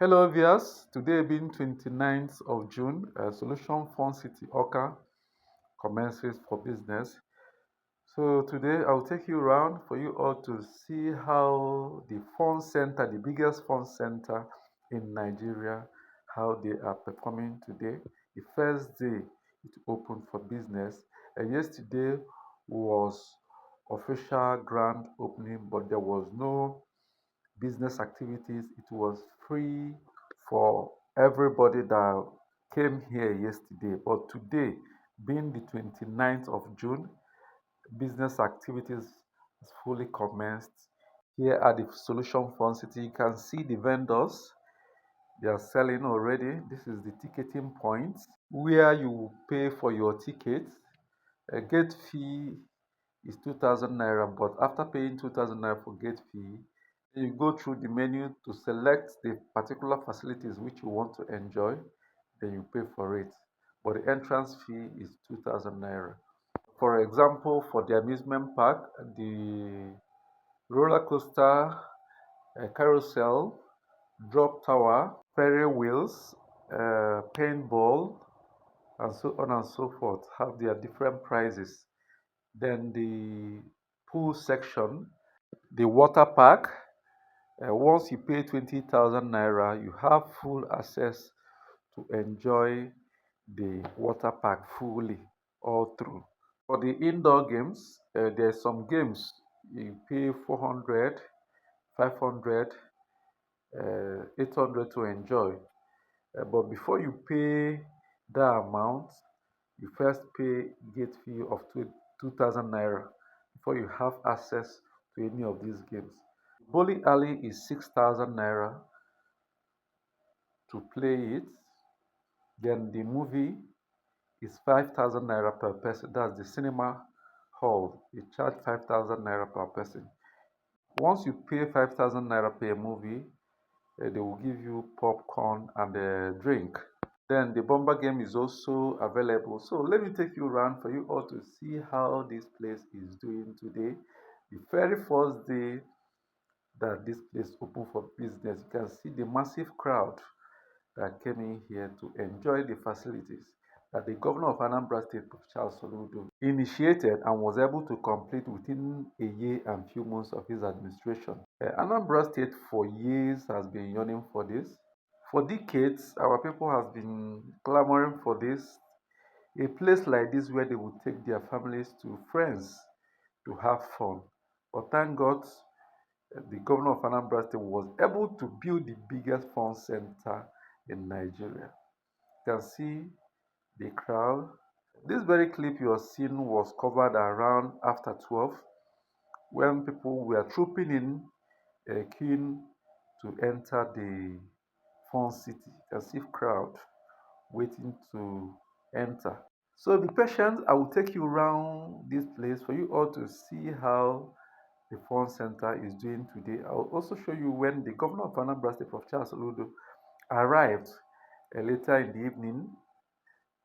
Hello viewers, today being 29th of June, Solution Fund City Awka commences for business. So today I'll take you around for you all to see how the fund center, the biggest fund center in Nigeria, how they are performing today. The first day it opened for business. Yesterday was official grand opening, but there was no business activities. It was free for everybody that came here yesterday. But today, being the 29th of June, business activities is fully commenced. Here at the Solution Fund City, you can see the vendors. They are selling already. This is the ticketing point where you pay for your ticket. A gate fee is 2,000 naira, but after paying 2,000 naira for gate fee, you go through the menu to select the particular facilities which you want to enjoy, then you pay for it. But the entrance fee is 2,000 naira. For example, for the amusement park, the roller coaster, carousel, drop tower, ferry wheels, paintball, and so on and so forth have their different prices. Then the pool section, the water park, once you pay 20,000 naira, you have full access to enjoy the water park fully all through. For the indoor games, there's some games you pay 400, 500, 800 to enjoy. But before you pay that amount, you first pay gate fee of 2,000 naira before you have access to any of these games. Bowling alley is 6,000 naira to play it. Then the movie is 5,000 naira per person. That's the cinema hall. You charge 5,000 naira per person. Once you pay 5,000 naira per movie, they will give you popcorn and a drink. Then the bomber game is also available. So let me take you around for you all to see how this place is doing today. The very first day that this place open for business, you can see the massive crowd that came in here to enjoy the facilities that the governor of Anambra State, Charles Soludo, initiated and was able to complete within a year and few months of his administration. Anambra State for years has been yearning for this. For decades, our people have been clamoring for this, a place like this where they would take their families to friends to have fun. But thank God, the governor of Anambra State was able to build the biggest fun center in Nigeria. You can see the crowd. This very clip you are seeing was covered around after 12 when people were trooping in, queuing to enter the fun city. You can see crowd waiting to enter. So be patient. I will take you around this place for you all to see how the fun center is doing today. I will also show you when the governor of Anambra State, of Charles Oludo, arrived later in the evening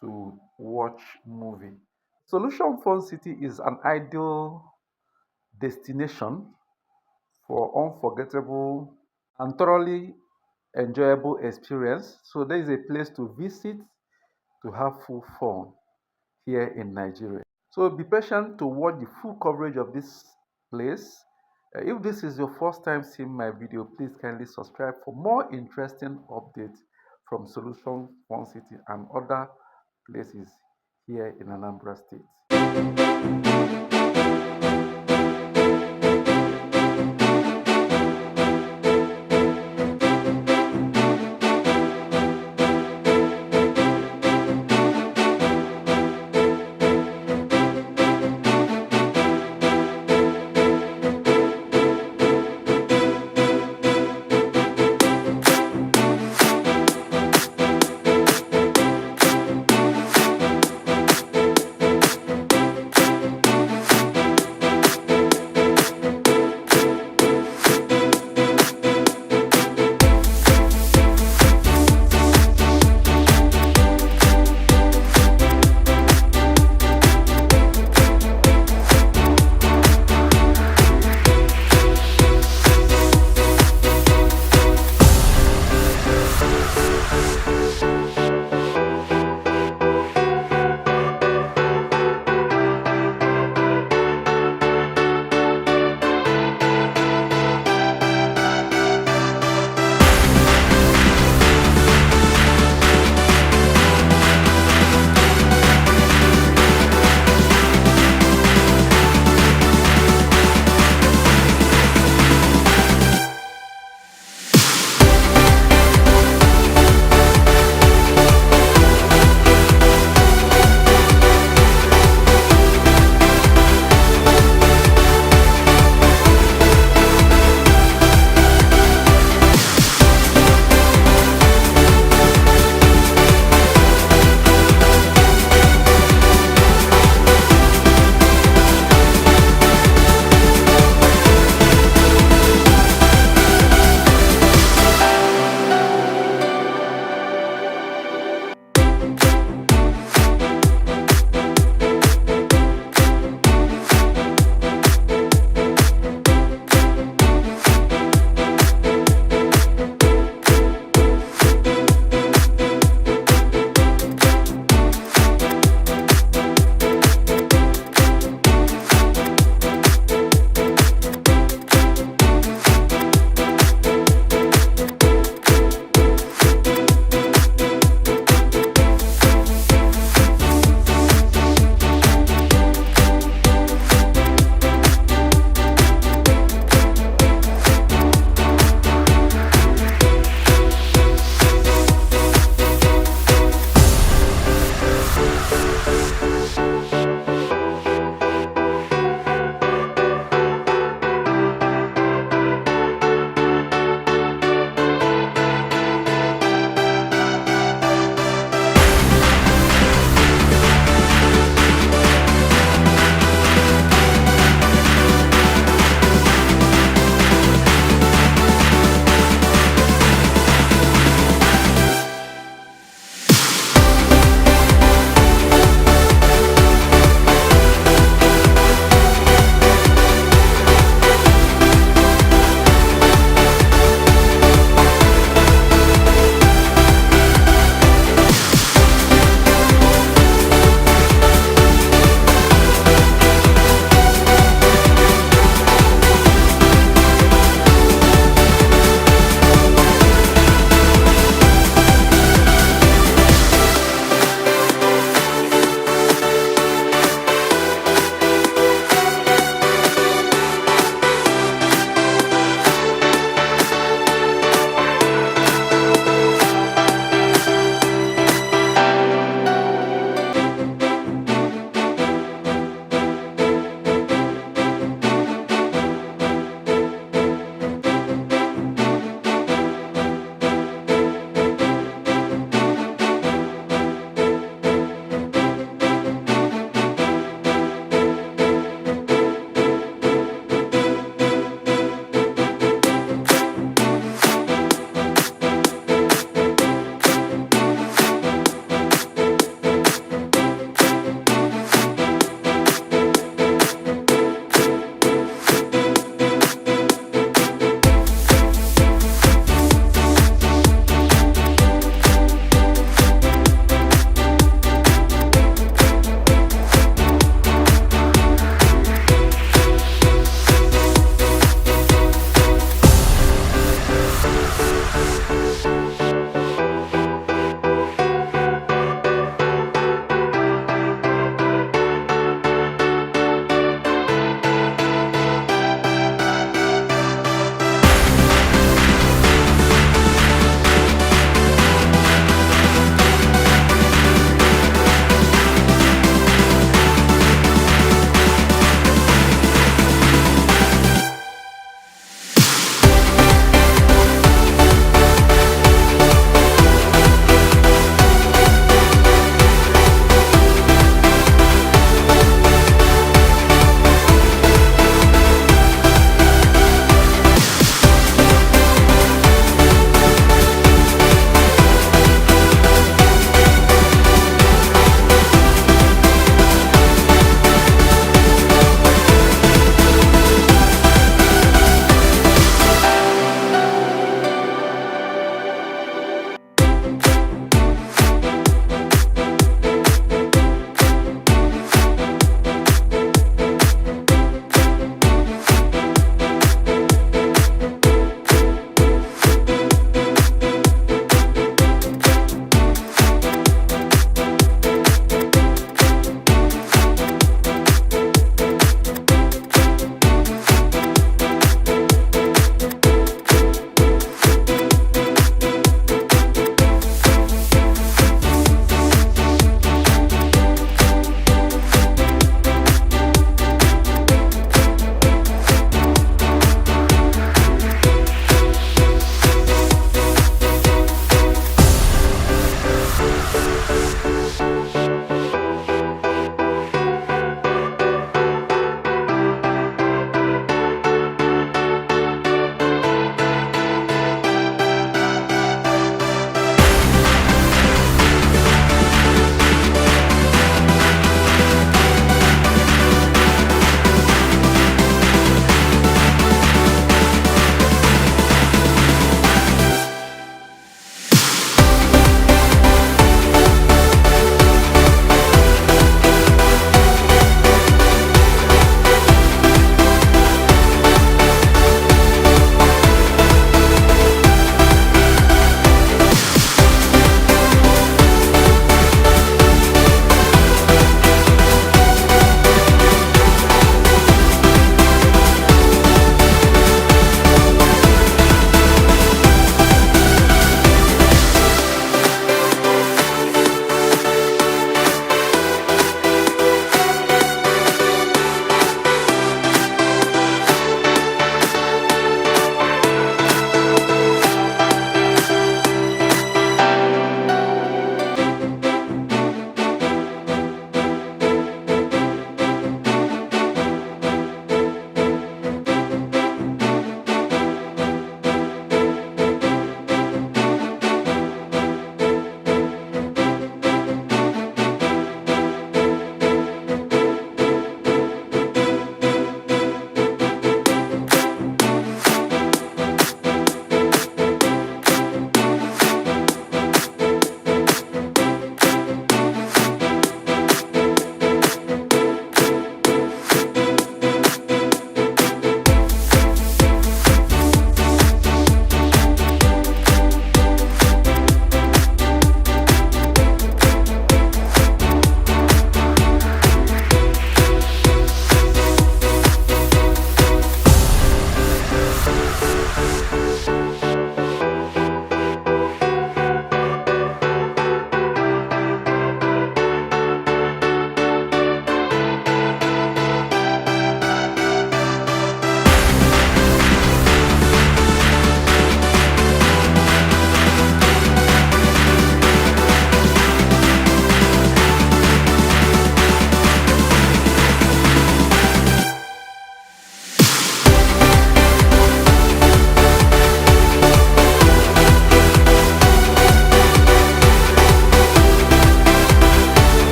to watch movie. Solution Fun City is an ideal destination for unforgettable and thoroughly enjoyable experience. So there is a place to visit to have full fun here in Nigeria. So be patient to watch the full coverage of this place. If this is your first time seeing my video, please kindly subscribe for more interesting updates from Solution Fun City and other places here in Anambra State.